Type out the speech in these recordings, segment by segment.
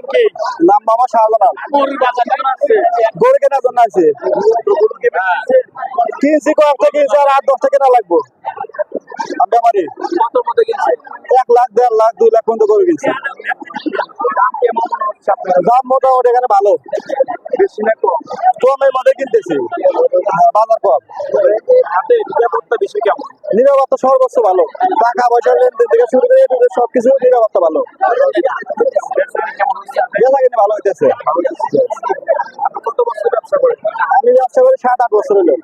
নাম কি? নাম বাবা শাহজালাল। গরুর বাজার কেমন আছে? গরু কেনার জন্য আছে। গরু কিনছেন? কিনছি কয়েকটা কিনছি আর 8-10টা কেনা লাগবো। আমরা বাড়ি কত মতো কিনছেন? 1 লাখ 1.5 লাখ 2 লাখ পর্যন্ত গরু কিনছি। দাম কেমন মনে হচ্ছে আপনার? দাম মোটামুটি এখানে ভালো, বেশি না কম? কমের মধ্যে কিনতেছি। বাজার কম, হাতে নিরাপত্তা বেশি কেমন? নিরাপত্তা সর্বোচ্চ ভালো। টাকা পয়সা লেনদেন থেকে শুরু করে এদিকে সবকিছু নিরাপত্তা ভালো। বেচাকেনা কেমন হচ্ছে আপনার? বেচা কিনে ভালো হইতেছে। আপনি কত বছর ব্যবসা করেন? আমি ব্যবসা করি 7-8 বছর হলো।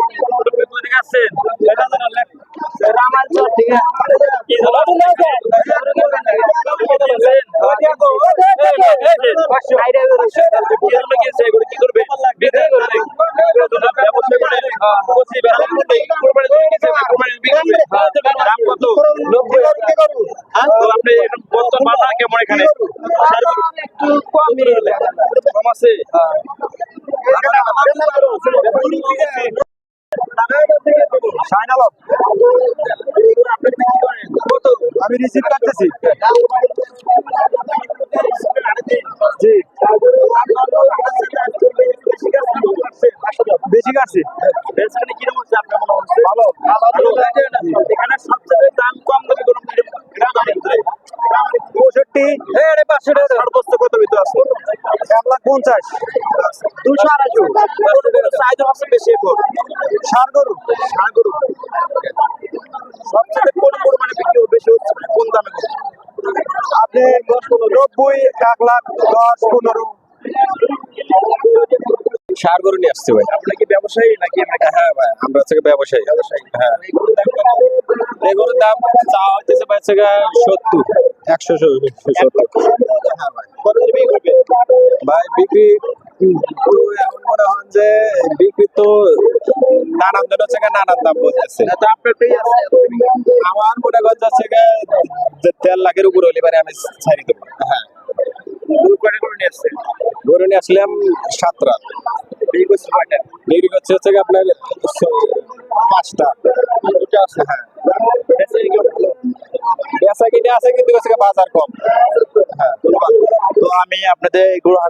আপনি কোথা থেকে আসছেন? রামাঞ্চল থেকে। কি হলো? কি করবে? বিক্রি করবে। ব্যবসা করে বসি ব্যবসা করবে। কোরবানি দিয়ে কিনছে না, কোরবানি বিক্রি করবে। দাম কত? 90 কি করু? তো আপনি এখন বর্তমান বাজার কেমন এখানে? একটু কম কম আছে। শাইনালম। আমি রিসিভ করতেছি। জি বেশি কাটছি। বেচাকেনা কিরকম হচ্ছে আপনার মনে হচ্ছে? ভালো। এখানে সবচেয়ে দাম কম দামি কোনো গ্রামের ভিতরে 65 500 টাকা। সর্বোচ্চ কত ভিতরে আছে? 1,50,000 200 চাহিদা হচ্ছে বেশি এখন। ষাঁড় গরু। ষাঁড় গরু। সবচেয়ে কোন গরু মানে বিক্রি বেশি হচ্ছে মানে কোন দামে গরু? আপনি 90 1 লাখ 10 15। ষাঁড় গরু নিয়ে আসছে ভাই। আপনি কি ব্যবসায়ী নাকি এমনি? হ্যাঁ ভাই, আমরা হচ্ছে গিয়ে ব্যবসায়ী। হ্যাঁ, এই গরুর দাম কত? এই গরুর দাম চাওয়া হচ্ছে ভাই হচ্ছে গিয়ে 70 170। হ্যাঁ ভাই। কত করে বিক্রি করবে? ভাই বিক্রি তো এমন মনে হয় যে বিক্রি তো নানান জন হচ্ছে গিয়ে নানান দাম বলতেছে। তো আপনার পেয়ে আছে এত বিক্রি। আমার মনে করছে হচ্ছে গিয়ে 1.5 লাখের উপর হলে পারে আমি ছাড়ি দেবো। হ্যাঁ, গরু কয়টা গরু নিয়ে আসছে? গরু নিয়ে আসলাম 7টা। বিক্রি করছে কয়টা? বিক্রি করছে হচ্ছে গিয়ে আপনার 5টা। দুটো আছে। হ্যাঁ, বেচাকেনা কেমন হলো? বেচা কিনে আছে কিন্তু হচ্ছে গিয়ে বাজার কম। হ্যাঁ, ধন্যবাদ। তো আমি আপনাদের এই গরু হাট